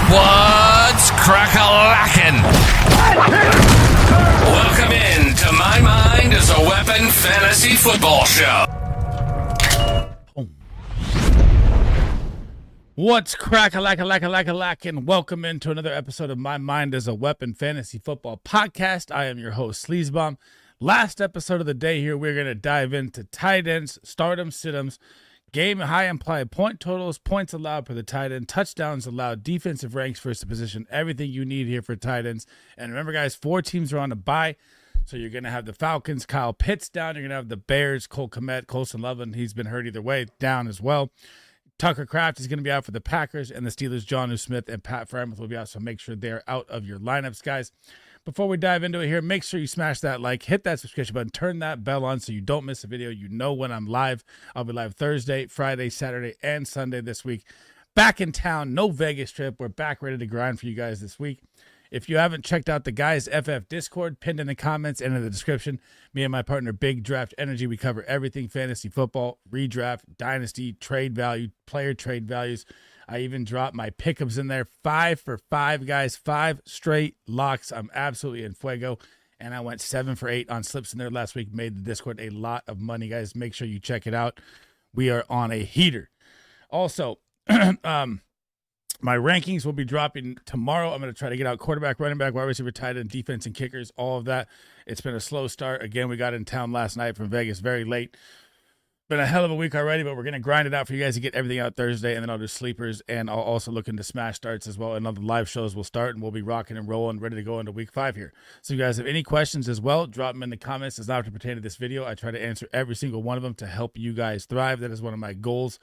What's crack-a-lackin'? Welcome in to My Mind is a Weapon Fantasy Football Show. What's crack-a-lackin'? Welcome into another episode of My Mind is a Weapon Fantasy Football Podcast. I am your host, Sleazebomb. Last episode of the day here, we're going to dive into tight ends, start-ems, sit-ems, game high implied point totals, points allowed per the tight end, touchdowns allowed, defensive ranks versus position, everything you need here for tight ends. And remember, guys, 4 teams are on a bye. So you're going to have the Falcons, Kyle Pitts down. You're going to have the Bears, Cole Kmet, Colson Loveland. He's been hurt either way, down as well. Tucker Kraft is going to be out for the Packers, and the Steelers, Jonnu Smith and Pat Freiermuth will be out. So make sure they're out of your lineups, guys. Before we dive into it here, make sure you smash that like, hit that subscription button, turn that bell on so you don't miss a video. You know when I'm live. I'll be live Thursday, Friday, Saturday, and Sunday this week. Back in town, no Vegas trip. We're back ready to grind for you guys this week. If you haven't checked out the Guys FF Discord, pinned in the comments and in the description, me and my partner, Big Draft Energy, we cover everything fantasy football, redraft, dynasty, trade value, player trade values. I even dropped my pickups in there. 5 for 5, guys. 5 straight locks. I'm absolutely in fuego. And I went 7 for 8 on slips in there last week. Made the Discord a lot of money, guys. Make sure you check it out. We are on a heater. Also, my rankings will be dropping tomorrow. I'm going to try to get out quarterback, running back, wide receiver, tight end, defense, and kickers, all of that. It's been a slow start. Again, we got in town last night from Vegas very late. Been a hell of a week already, but we're going to grind it out for you guys to get everything out Thursday, and then I'll do sleepers, and I'll also look into smash starts as well, and all the live shows will start, and we'll be rocking and rolling, ready to go into week 5 here. So if you guys have any questions as well, drop them in the comments. It's not to pertain to this video. I try to answer every single one of them to help you guys thrive. That is one of my goals.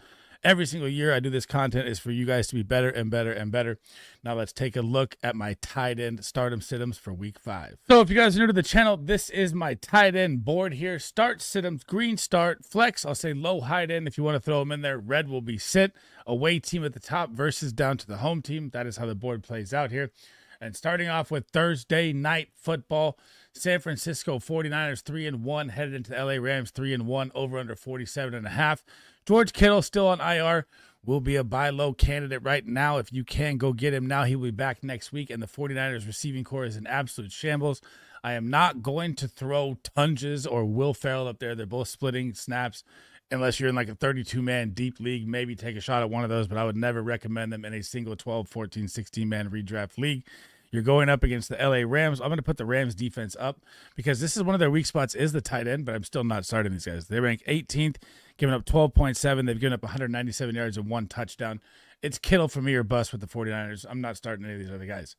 Every single year I do this content is for you guys to be better and better and better. Now let's take a look at my tight end start-em sit-ems for week 5. So if you guys are new to the channel, this is my tight end board here. Start, sit-ems, green start, flex, I'll say low, high end if you want to throw them in there. Red will be sit, away team at the top versus down to the home team. That is how the board plays out here. And starting off with Thursday night football, San Francisco 49ers 3-1, headed into the LA Rams 3-1, over under 47.5. George Kittle still on IR, will be a buy low candidate right now. If you can, go get him now. He will be back next week, and the 49ers receiving core is in absolute shambles. I am not going to throw Tunges or Will Ferrell up there. They're both splitting snaps. Unless you're in like a 32-man deep league, maybe take a shot at one of those, but I would never recommend them in a single 12, 14, 16-man redraft league. You're going up against the LA Rams. I'm going to put the Rams defense up because this is one of their weak spots is the tight end, but I'm still not starting these guys. They rank 18th, giving up 12.7. They've given up 197 yards and 1 touchdown. It's Kittle for me or bust with the 49ers. I'm not starting any of these other guys.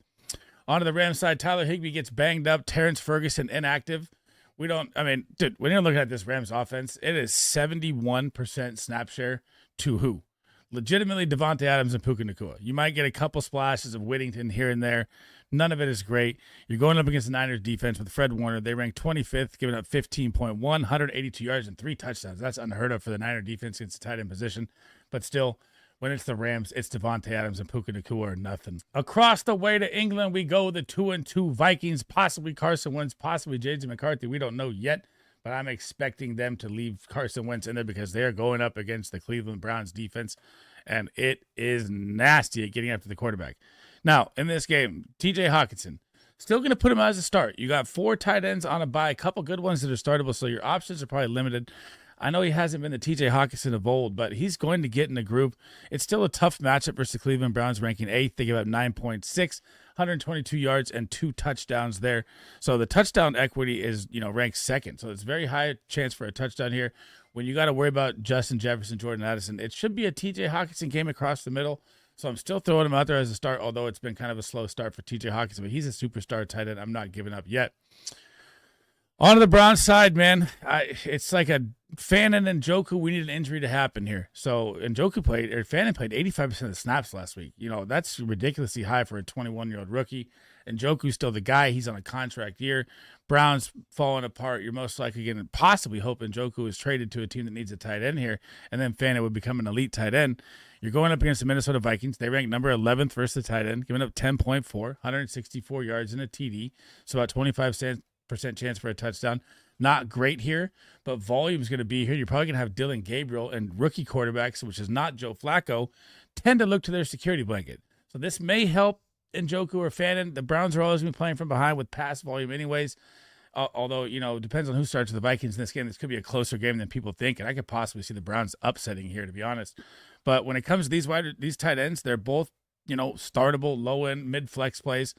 On to the Rams side, Tyler Higbee gets banged up. Terrence Ferguson inactive. Dude, when you're looking at this Rams offense, it is 71% snap share to who? Legitimately Devontae Adams and Puka Nacua. You might get a couple splashes of Whittington here and there. None of it is great. You're going up against the Niners defense with Fred Warner. They rank 25th, giving up 15.1, 182 yards and 3 touchdowns. That's unheard of for the Niner defense against the tight end position. But still, when it's the Rams, it's Devontae Adams and Puka Nacua or nothing. Across the way to England, we go the 2-2 Vikings, possibly Carson Wentz, possibly J.J. McCarthy. We don't know yet, but I'm expecting them to leave Carson Wentz in there because they're going up against the Cleveland Browns defense, and it is nasty at getting after the quarterback. Now, in this game, TJ Hawkinson, still going to put him out as a start. You got 4 tight ends on a bye, a couple good ones that are startable, so your options are probably limited. I know he hasn't been the TJ Hawkinson of old, but he's going to get in the group. It's still a tough matchup versus the Cleveland Browns, ranking 8th. They give up 9.6, 122 yards and 2 touchdowns there. So the touchdown equity is, ranked 2nd. So it's very high chance for a touchdown here. When you got to worry about Justin Jefferson, Jordan Addison, it should be a TJ Hawkinson game across the middle. So I'm still throwing him out there as a start, although it's been kind of a slow start for TJ Hawkinson, but he's a superstar tight end. I'm not giving up yet. On to the Browns side, man. It's like a Fannin and Njoku. We need an injury to happen here. So Fannin played 85% of the snaps last week. That's ridiculously high for a 21-year-old rookie. And Njoku's still the guy. He's on a contract year. Browns falling apart. You're most likely going to possibly hope Njoku is traded to a team that needs a tight end here, and then Fannin would become an elite tight end. You're going up against the Minnesota Vikings. They rank number 11th versus the tight end, giving up 10.4, 164 yards and a TD. So about 25% chance for a touchdown. Not great here, but volume is going to be here. You're probably going to have Dylan Gabriel, and rookie quarterbacks, which is not Joe Flacco, tend to look to their security blanket. So this may help Njoku or Fannin. The Browns are always going to be playing from behind with pass volume anyways. Although, it depends on who starts with the Vikings in this game. This could be a closer game than people think, and I could possibly see the Browns upsetting here, to be honest. But when it comes to these tight ends, they're both, startable, low-end, mid-flex plays.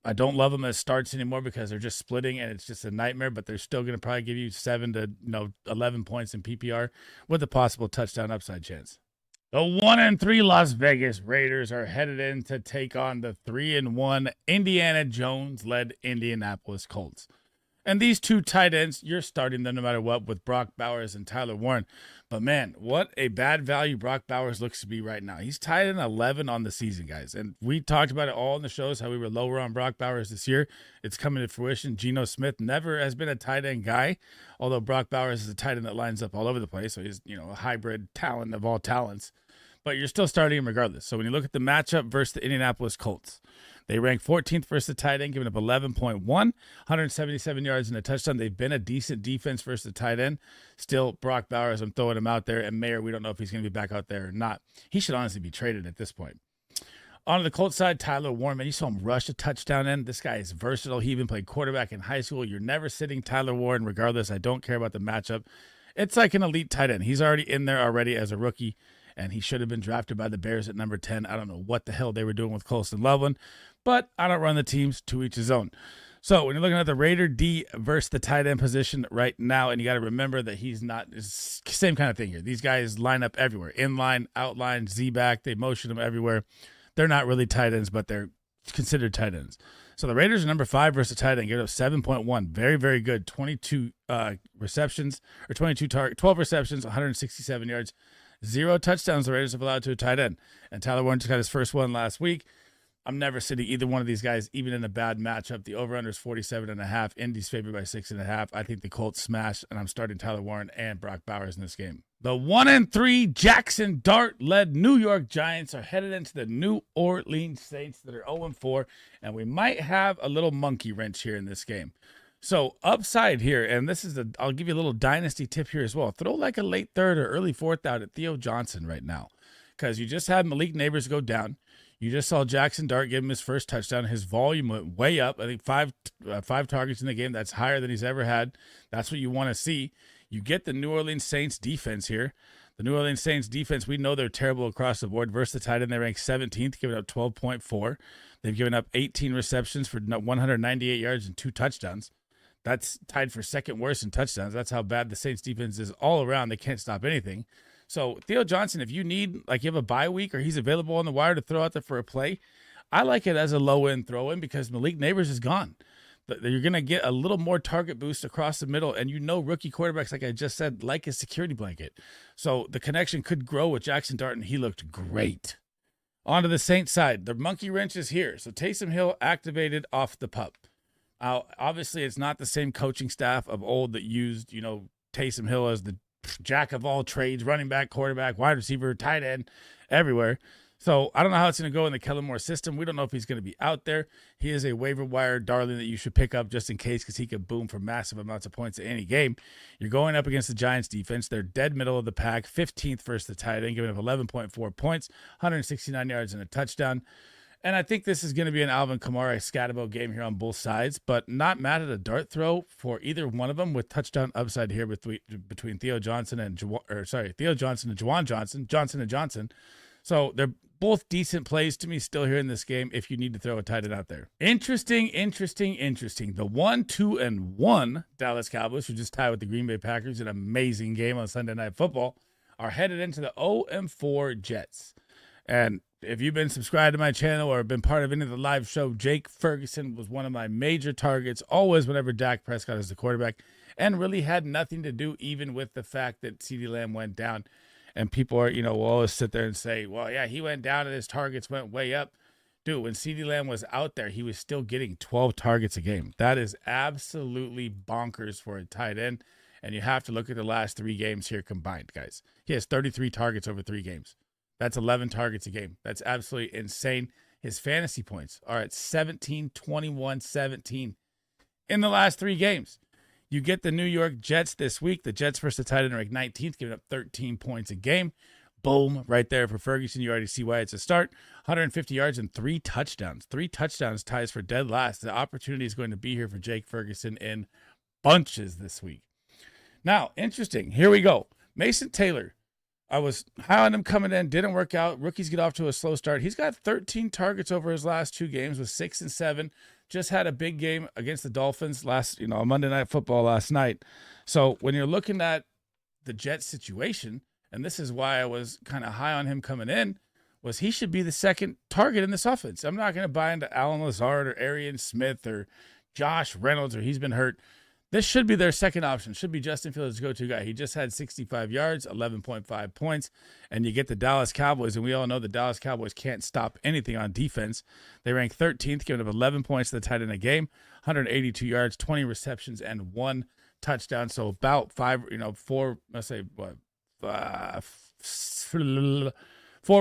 I don't love them as starts anymore because they're just splitting, and it's just a nightmare, but they're still going to probably give you 7 to 11 points in PPR with a possible touchdown upside chance. The 1-3 Las Vegas Raiders are headed in to take on the 3-1 Indiana Jones-led Indianapolis Colts. And these two tight ends, you're starting them no matter what with Brock Bowers and Tyler Warren. But man, what a bad value Brock Bowers looks to be right now. He's tied in 11 on the season, guys. And we talked about it all in the shows, how we were lower on Brock Bowers this year. It's coming to fruition. Geno Smith never has been a tight end guy, although Brock Bowers is a tight end that lines up all over the place. So he's, a hybrid talent of all talents. But you're still starting him regardless. So when you look at the matchup versus the Indianapolis Colts, they rank 14th versus the tight end, giving up 11.1, 177 yards and a touchdown. They've been a decent defense versus the tight end. Still, Brock Bowers, I'm throwing him out there. And Mayer, we don't know if he's going to be back out there or not. He should honestly be traded at this point. On the Colts side, Tyler Warren, man, you saw him rush a touchdown in. This guy is versatile. He even played quarterback in high school. You're never sitting Tyler Warren regardless. I don't care about the matchup. It's like an elite tight end. He's already in there already as a rookie, and he should have been drafted by the Bears at number 10. I don't know what the hell they were doing with Colston Loveland, but I don't run the teams, to each his own. So when you're looking at the Raider D versus the tight end position right now, and you got to remember that he's not, same kind of thing here. These guys line up everywhere, in line, out line, Z back. They motion them everywhere. They're not really tight ends, but they're considered tight ends. So the Raiders are number 5 versus the tight end, give it up 7.1. Very, very good. 22 receptions, or 12 receptions, 167 yards. 0 touchdowns the Raiders have allowed to a tight end. And Tyler Warren just got his first one last week. I'm never sitting either one of these guys, even in a bad matchup. The over-under is 47.5. Indy's favored by 6.5. I think the Colts smash, and I'm starting Tyler Warren and Brock Bowers in this game. The 1-3 Jackson Dart-led New York Giants are headed into the New Orleans Saints that are 0-4, and we might have a little monkey wrench here in this game. So upside here, and I'll give you a little dynasty tip here as well. Throw like a late third or early fourth out at Theo Johnson right now, because you just had Malik Neighbors go down. You just saw Jackson Dart give him his first touchdown. His volume went way up. I think five targets in the game. That's higher than he's ever had. That's what you want to see. You get the New Orleans Saints defense here. The New Orleans Saints defense, we know they're terrible across the board. Versus the tight end, they rank 17th, giving up 12.4. They've given up 18 receptions for 198 yards and 2 touchdowns. That's tied for second worst in touchdowns. That's how bad the Saints defense is all around. They can't stop anything. So Theo Johnson, if you need, like you have a bye week or he's available on the wire to throw out there for a play, I like it as a low-end throw-in because Malik Neighbors is gone. You're going to get a little more target boost across the middle, and rookie quarterbacks, like I just said, like a security blanket. So the connection could grow with Jackson Dart, and he looked great. On to the Saints side. The monkey wrench is here. So Taysom Hill activated off the pup. Obviously, it's not the same coaching staff of old that used, Taysom Hill as the jack of all trades, running back, quarterback, wide receiver, tight end, everywhere. So I don't know how it's going to go in the Kellen Moore system. We don't know if he's going to be out there. He is a waiver wire darling that you should pick up just in case because he could boom for massive amounts of points in any game. You're going up against the Giants defense. They're dead middle of the pack, 15th versus the tight end, giving up 11.4 points, 169 yards and a touchdown. And I think this is going to be an Alvin Kamara Scatterbo game here on both sides, but not mad at a dart throw for either one of them with touchdown upside here between Theo Johnson and Juwan Johnson. So they're both decent plays to me still here in this game if you need to throw a tight end out there. Interesting. The 1-2-1 Dallas Cowboys, who just tied with the Green Bay Packers, an amazing game on Sunday Night Football, are headed into the 0-4 Jets. And if you've been subscribed to my channel or been part of any of the live show, Jake Ferguson was one of my major targets, always whenever Dak Prescott is the quarterback, and really had nothing to do even with the fact that CeeDee Lamb went down. And people are, will always sit there and say, well, yeah, he went down and his targets went way up. Dude, when CeeDee Lamb was out there, he was still getting 12 targets a game. That is absolutely bonkers for a tight end. And you have to look at the last 3 games here combined, guys. He has 33 targets over 3 games. That's 11 targets a game. That's absolutely insane. His fantasy points are at 17, 21, 17 in the last 3 games. You get the New York Jets this week. The Jets versus the tight end rank 19th, giving up 13 points a game. Boom, right there for Ferguson. You already see why it's a start. 150 yards and 3 touchdowns. 3 touchdowns ties for dead last. The opportunity is going to be here for Jake Ferguson in bunches this week. Now, interesting. Here we go. Mason Taylor. I was high on him coming in. Didn't work out. Rookies get off to a slow start. He's got 13 targets over his last 2 games with 6 and 7. Just had a big game against the Dolphins on Monday Night Football last night. So when you're looking at the Jets situation, and this is why I was kind of high on him coming in, was he should be the second target in this offense. I'm not going to buy into Alan Lazard or Arian Smith or Josh Reynolds, or he's been hurt. This should be their second option. Should be Justin Fields' go-to guy. He just had 65 yards, 11.5 points, and you get the Dallas Cowboys, and we all know the Dallas Cowboys can't stop anything on defense. They rank 13th, giving up 11 points to the tight end a game, 182 yards, 20 receptions, and 1 touchdown. So about 4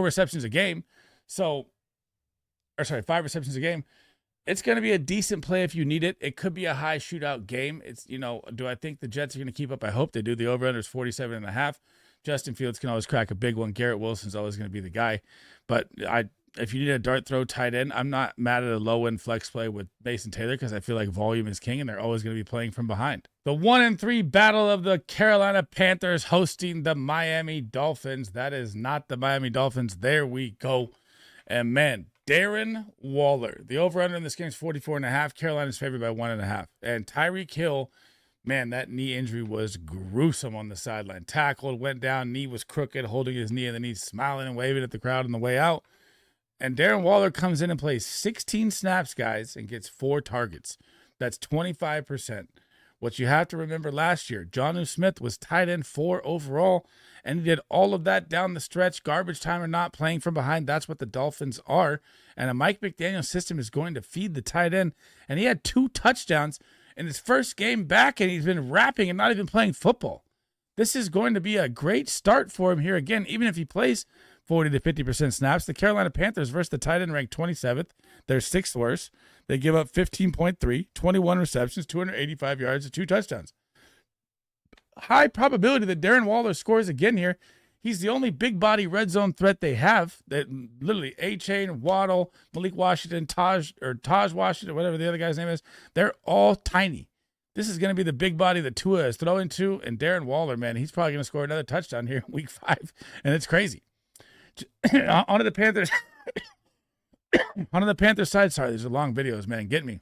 receptions a game. 5 receptions a game. It's going to be a decent play if you need it. It could be a high shootout game. It's, do I think the Jets are going to keep up? I hope they do. The over-under is 47.5. Justin Fields can always crack a big one. Garrett Wilson's always going to be the guy. But if you need a dart throw tight end, I'm not mad at a low-end flex play with Mason Taylor because I feel like volume is king and they're always going to be playing from behind. The 1-3 battle of the Carolina Panthers hosting the Miami Dolphins. That is not the Miami Dolphins. There we go. And man, Darren Waller. The over-under in this game is 44.5. Carolina's favored by 1.5. And Tyreek Hill, man, that knee injury was gruesome on the sideline. Tackled, went down, knee was crooked, holding his knee, and then he's smiling and waving at the crowd on the way out. And Darren Waller comes in and plays 16 snaps, guys, and gets 4 targets. That's 25%. What you have to remember last year, Jonnu Smith was tight end 4 overall, and he did all of that down the stretch, garbage time or not, playing from behind. That's what the Dolphins are. And a Mike McDaniel system is going to feed the tight end. And he had 2 touchdowns in his first game back, and he's been rapping and not even playing football. This is going to be a great start for him here again, even if he plays 40 to 50% snaps. The Carolina Panthers versus the tight end ranked 27th. They're 6th worst. They give up 15.3, 21 receptions, 285 yards, and 2 touchdowns. High probability that Darren Waller scores again here. He's the only big body red zone threat they have. That literally A-Chain, Waddle, Malik Washington, Taj Washington, whatever the other guy's name is. They're all tiny. This is going to be the big body that Tua is throwing to, and Darren Waller, man, he's probably going to score another touchdown here in week 5, and it's crazy. Onto the Panthers. Onto the Panthers side. Sorry, these are long videos, man. Get me.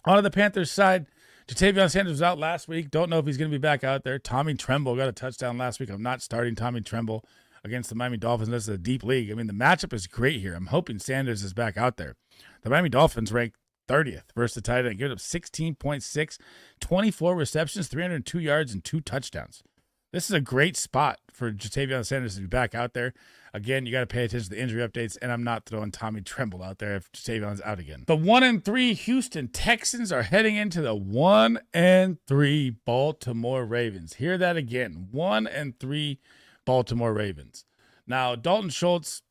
Onto the Panthers side. Jatavion Sanders was out last week. Don't know if he's going to be back out there. Tommy Tremble got a touchdown last week. I'm not starting Tommy Tremble against the Miami Dolphins. This is a deep league. I mean, the matchup is great here. I'm hoping Sanders is back out there. The Miami Dolphins ranked 30th versus the tight end. Giving up 16.6, 24 receptions, 302 yards, and 2 touchdowns. This is a great spot for Jatavion Sanders to be back out there. Again, you got to pay attention to the injury updates, and I'm not throwing Tommy Tremble out there if Jatavion's out again. The 1-3 Houston Texans are heading into the 1-3 Baltimore Ravens. Hear that again, 1-3 Baltimore Ravens. Now, Dalton Schultz,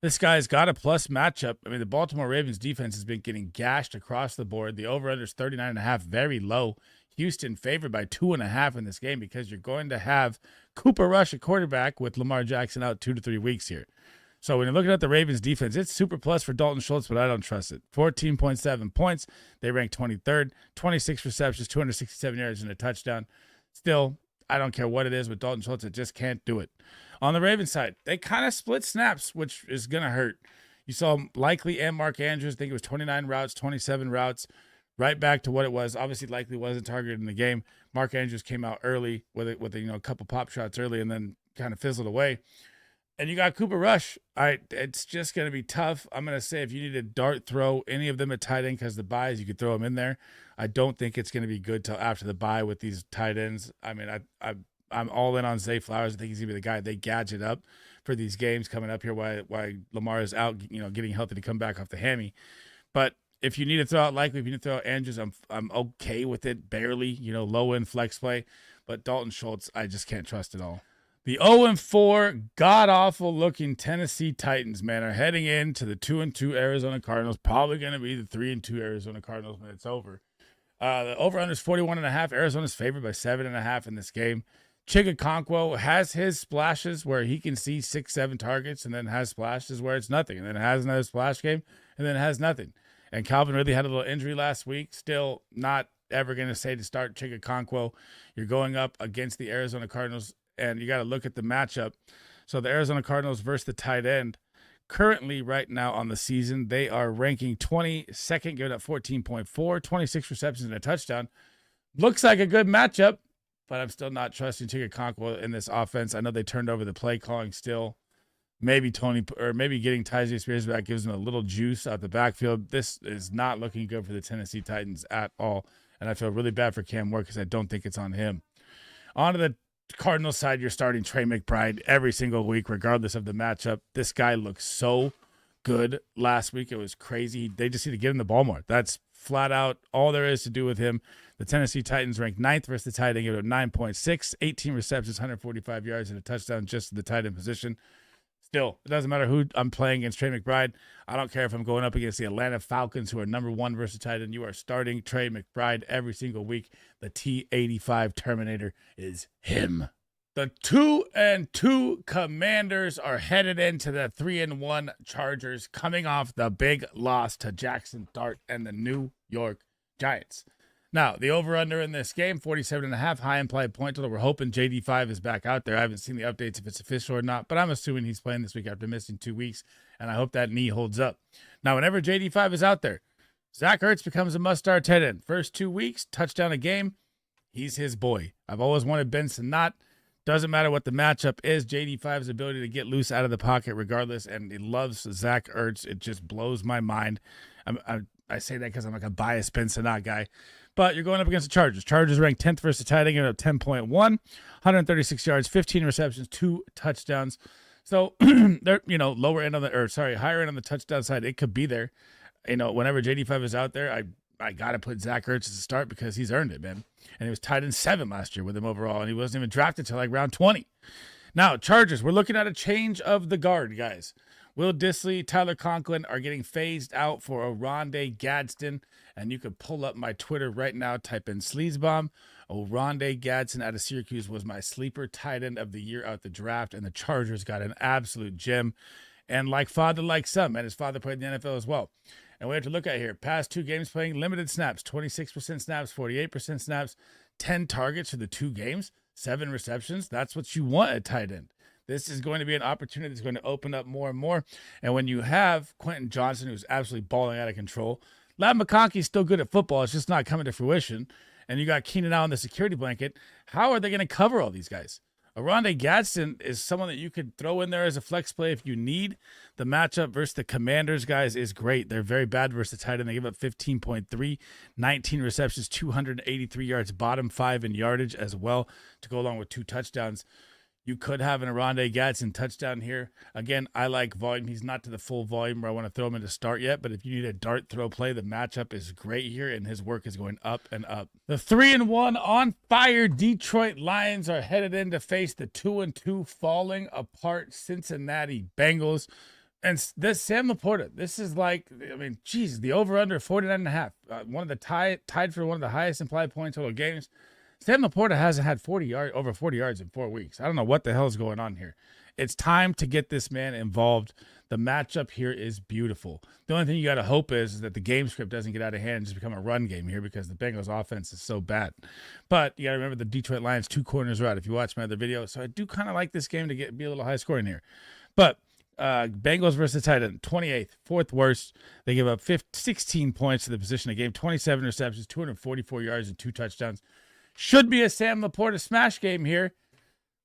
this guy's got a plus matchup. I mean, the Baltimore Ravens defense has been getting gashed across the board. The over-under is 39.5, very low. Houston favored by 2.5 in this game because you're going to have Cooper Rush at quarterback with Lamar Jackson out 2 to 3 weeks here. So when you're looking at the Ravens defense, it's super plus for Dalton Schultz, but I don't trust it. 14.7 points. They rank 23rd, 26 receptions, 267 yards and a touchdown. Still, I don't care what it is with Dalton Schultz. It just can't do it. On the Ravens side, they kind of split snaps, which is going to hurt. You saw Likely and Mark Andrews. I think it was 29 routes, 27 routes. Right back to what it was. Obviously, Likely wasn't targeted in the game. Mark Andrews came out early with a couple pop shots early and then kind of fizzled away. And you got Cooper Rush. It's just going to be tough. I'm going to say if you need to dart throw any of them at tight end because the buys, you could throw them in there. I don't think it's going to be good till after the bye with these tight ends. I mean, I'm all in on Zay Flowers. I think he's going to be the guy they gadget up for these games coming up here while Lamar is out, getting healthy to come back off the hammy. But if you need to throw out Likely, if you need to throw out Andrews, I'm okay with it, barely, low end flex play. But Dalton Schultz, I just can't trust at all. The 0-4 god-awful looking Tennessee Titans, man, are heading into the 2-2 Arizona Cardinals. Probably going to be the 3-2 Arizona Cardinals when it's over. The over-under is 41.5. Arizona's favored by 7.5 in this game. Chigakonkwo has his splashes where he can see 6-7 targets, and then has splashes where it's nothing, and then has another splash game, and then has nothing. And Calvin really had a little injury last week. Still not ever going to say to start Chigakonkwo. You're going up against the Arizona Cardinals, and you got to look at the matchup. So the Arizona Cardinals versus the tight end. Currently, right now on the season, they are ranking 22nd, giving up 14.4, 26 receptions and a touchdown. Looks like a good matchup, but I'm still not trusting Chigakonkwo in this offense. I know they turned over the play calling still. Maybe getting Tyjae Spears back gives them a little juice out the backfield. This is not looking good for the Tennessee Titans at all, and I feel really bad for Cam Ward because I don't think it's on him. On to the Cardinals side, you're starting Trey McBride every single week, regardless of the matchup. This guy looks so good last week. It was crazy. They just need to get him the ball more. That's flat out all there is to do with him. The Tennessee Titans ranked 9th versus the tight end, gave up 9.6, 18 receptions, 145 yards, and a touchdown just to the tight end position. Still, it doesn't matter who I'm playing against Trey McBride. I don't care if I'm going up against the Atlanta Falcons, who are number 1 versus tight end. You are starting Trey McBride every single week. The T85 Terminator is him. The 2-2 Commanders are headed into the 3-1 Chargers, coming off the big loss to Jackson Dart and the New York Giants. Now, the over-under in this game, 47.5, high implied point total. We're hoping JD5 is back out there. I haven't seen the updates if it's official or not, but I'm assuming he's playing this week after missing 2 weeks, and I hope that knee holds up. Now, whenever JD5 is out there, Zach Ertz becomes a must-start tight end. First 2 weeks, touchdown a game, he's his boy. I've always wanted Ben Sinnott. Doesn't matter what the matchup is, JD5's ability to get loose out of the pocket regardless, and he loves Zach Ertz. It just blows my mind. I say that because I'm like a biased Ben Sinnott guy. But you're going up against the Chargers. Chargers ranked 10th versus tight end, giving up 10.1, 136 yards, 15 receptions, 2 touchdowns. So they're, higher end on the touchdown side. It could be there. Whenever JD5 is out there, I got to put Zach Ertz as a start because he's earned it, man. And he was tied in 7 last year with him overall, and he wasn't even drafted till like round 20. Now, Chargers, we're looking at a change of the guard, guys. Will Dissly, Tyler Conklin are getting phased out for Oronde Gadsden. And you can pull up my Twitter right now, type in Sleazebomb. Oronde Gadsden out of Syracuse was my sleeper tight end of the year out the draft, and the Chargers got an absolute gem. And like father, like son, and his father played in the NFL as well. And we have to look at here. Past 2 games playing, limited snaps, 26% snaps, 48% snaps, 10 targets for the 2 games, 7 receptions. That's what you want at tight end. This is going to be an opportunity that's going to open up more and more. And when you have Quentin Johnson, who's absolutely balling out of control, Ladd McConkey's still good at football. It's just not coming to fruition. And you got Keenan Allen, the security blanket. How are they going to cover all these guys? Oronde Gadsden is someone that you could throw in there as a flex play if you need. The matchup versus the Commanders, guys, is great. They're very bad versus the tight end. They give up 15.3, 19 receptions, 283 yards, bottom 5 in yardage as well to go along with 2 touchdowns. You could have an Oronde Gadsden touchdown here. Again, I like volume. He's not to the full volume where I want to throw him in to start yet, but if you need a dart throw play, the matchup is great here, and his work is going up and up. The 3-1 on fire Detroit Lions are headed in to face the 2-2 falling apart Cincinnati Bengals. And this Sam Laporta, this is like, the over-under 49.5. One of the tied for one of the highest implied point total games. Sam Laporta hasn't had over 40 yards in 4 weeks. I don't know what the hell is going on here. It's time to get this man involved. The matchup here is beautiful. The only thing you got to hope is that the game script doesn't get out of hand and just become a run game here because the Bengals offense is so bad. But you got to remember the Detroit Lions 2 corners are out if you watch my other video. So I do kind of like this game to be a little high scoring here. But Bengals versus tight end, 28th, 4th worst. They give up 16 points to the position of game, 27 receptions, 244 yards, and 2 touchdowns. Should be a Sam Laporta smash game here.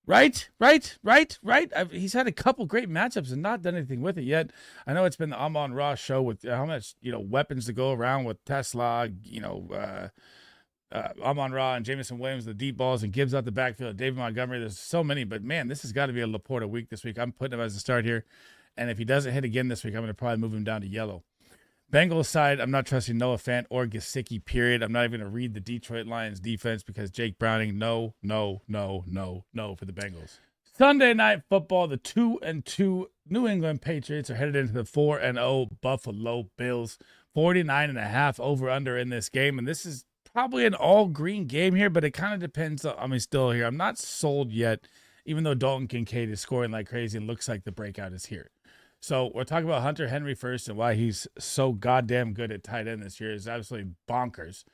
Right. He's had a couple great matchups and not done anything with it yet. I know it's been the Amon-Ra show with how much, weapons to go around with Tesla, Amon-Ra and Jameson Williams, the deep balls, and Gibbs out the backfield, David Montgomery. There's so many, but man, this has got to be a Laporta week this week. I'm putting him as a start here. And if he doesn't hit again this week, I'm going to probably move him down to yellow. Bengals side, I'm not trusting Noah Fant or Gesicki, period. I'm not even going to read the Detroit Lions defense because Jake Browning, no for the Bengals. Sunday Night Football, the 2-2 New England Patriots are headed into the 4-0 Buffalo Bills. 49.5 over under in this game. And this is probably an all green game here, but it kind of depends. I mean, still here. I'm not sold yet, even though Dalton Kincaid is scoring like crazy and looks like the breakout is here. So we're talking about Hunter Henry first and why he's so goddamn good at tight end this year is absolutely bonkers.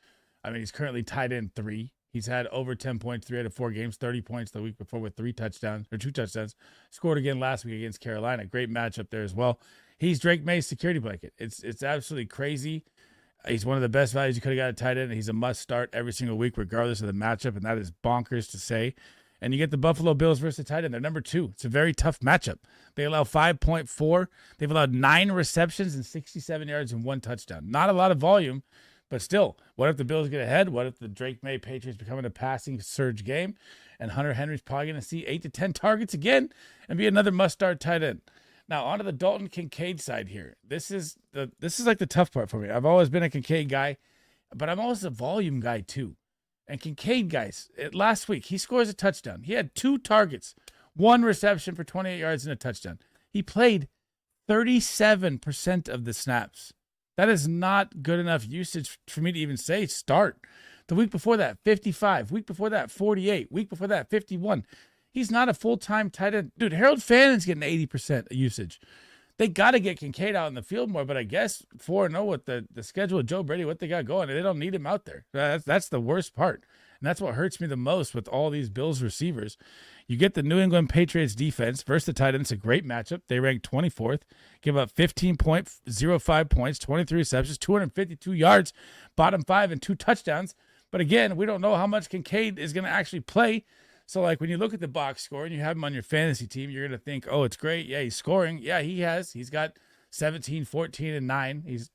I mean, he's currently tight end 3. He's had over 10 points 3 out of 4 games, 30 points the week before with 2 touchdowns. Scored again last week against Carolina. Great matchup there as well. He's Drake May's security blanket. It's absolutely crazy. He's one of the best values you could have got at tight end. He's a must start every single week, regardless of the matchup, and that is bonkers to say. And you get the Buffalo Bills versus the tight end. They're number 2. It's a very tough matchup. They allow 5.4. They've allowed 9 receptions and 67 yards and 1 touchdown. Not a lot of volume, but still, what if the Bills get ahead? What if the Drake May Patriots become a passing surge game? And Hunter Henry's probably going to see 8 to 10 targets again and be another must-start tight end. Now, onto the Dalton Kincaid side here. This is like the tough part for me. I've always been a Kincaid guy, but I'm always a volume guy too. And Kincaid, guys, last week, he scores a touchdown. He had 2 targets, 1 reception for 28 yards and a touchdown. He played 37% of the snaps. That is not good enough usage for me to even say start. The week before that, 55. Week before that, 48. Week before that, 51. He's not a full-time tight end. Dude, Harold Fannon's getting 80% usage. They got to get Kincaid out in the field more, but I guess 4-0 with the schedule of Joe Brady, what they got going, they don't need him out there. That's the worst part. And that's what hurts me the most with all these Bills receivers. You get the New England Patriots defense versus the tight end. It's a great matchup. They rank 24th, give up 15.05 points, 23 receptions, 252 yards, bottom 5 and 2 touchdowns. But again, we don't know how much Kincaid is going to actually play. So, like, when you look at the box score and you have him on your fantasy team, you're going to think, oh, it's great. Yeah, he's scoring. Yeah, he has. He's got 17, 14, and 9. He's,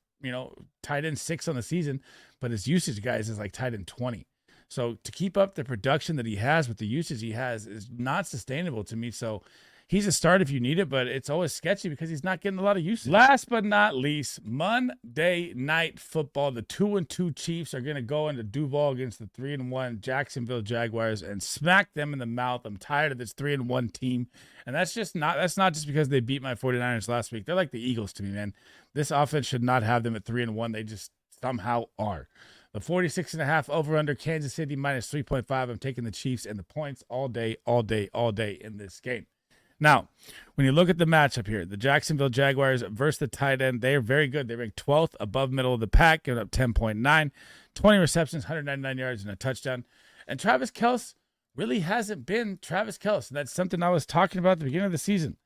tight end 6 on the season. But his usage, guys, is like tight end 20. So to keep up the production that he has with the usage he has is not sustainable to me. So he's a start if you need it, but it's always sketchy because he's not getting a lot of usage. Last but not least, Monday Night Football. The 2-2 Chiefs are going to go into Duval against the 3-1 Jacksonville Jaguars and smack them in the mouth. I'm tired of this 3-1 team. And that's not just because they beat my 49ers last week. They're like the Eagles to me, man. This offense should not have them at 3-1. They just somehow are. The 46.5 over-under Kansas City minus 3.5. I'm taking the Chiefs and the points all day in this game. Now, when you look at the matchup here, the Jacksonville Jaguars versus the tight end, they are very good. They rank 12th above middle of the pack, giving up 10.9, 20 receptions, 199 yards, and a touchdown. And Travis Kelce really hasn't been Travis Kelce. That's something I was talking about at the beginning of the season.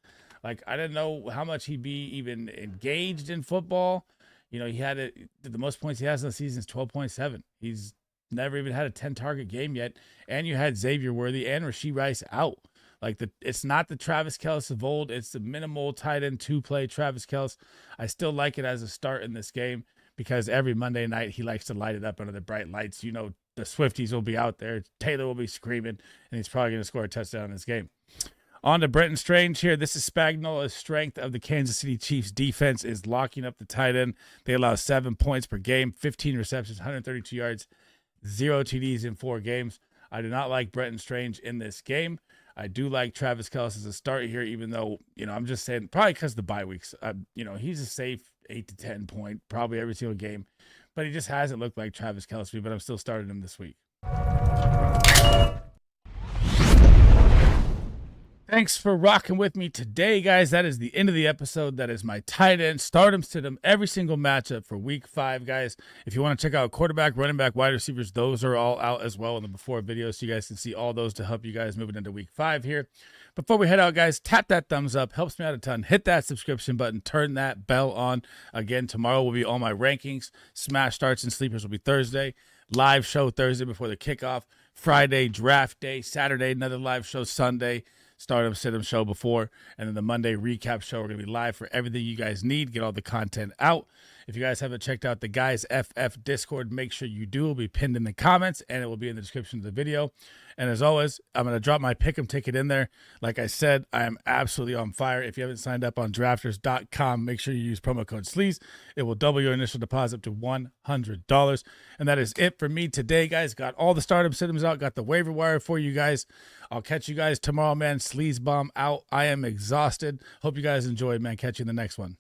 Like, I didn't know how much he'd be even engaged in football. He had the most points he has in the season is 12.7. He's never even had a 10-target game yet. And you had Xavier Worthy and Rashee Rice out. It's not the Travis Kelce of old. It's the minimal tight end 2-play Travis Kelce. I still like it as a start in this game because every Monday night he likes to light it up under the bright lights. The Swifties will be out there. Taylor will be screaming, and he's probably going to score a touchdown in this game. On to Brenton Strange here. This is Spagnuolo's strength of the Kansas City Chiefs defense is locking up the tight end. They allow 7 points per game, 15 receptions, 132 yards, 0 TDs in 4 games. I do not like Brenton Strange in this game. I do like Travis Kelce as a start here, even though, I'm just saying probably because of the bye weeks. He's a safe 8 to 10 point probably every single game, but he just hasn't looked like Travis Kelce, but I'm still starting him this week. Thanks for rocking with me today, guys. That is the end of the episode. That is my tight end, start-em, sit-em, every single matchup for week 5, guys. If you want to check out quarterback, running back, wide receivers, those are all out as well in the before videos, so you guys can see all those to help you guys moving into week 5 here. Before we head out, guys, tap that thumbs up. Helps me out a ton. Hit that subscription button. Turn that bell on. Again, tomorrow will be all my rankings. Smash starts and sleepers will be Thursday. Live show Thursday before the kickoff. Friday, draft day. Saturday, another live show. Sunday, start-em, sit-em show before, and then the Monday recap show. We're going to be live for everything you guys need. Get all the content out. If you guys haven't checked out the Guys FF Discord, make sure you do. It will be pinned in the comments, and it will be in the description of the video. And as always, I'm going to drop my pick'em ticket in there. Like I said, I am absolutely on fire. If you haven't signed up on drafters.com, make sure you use promo code SLEAZE. It will double your initial deposit up to $100. And that is it for me today, guys. Got all the start-em, sit-ems out. Got the waiver wire for you guys. I'll catch you guys tomorrow, man. Sleaze Bomb out. I am exhausted. Hope you guys enjoyed, man. Catch you in the next one.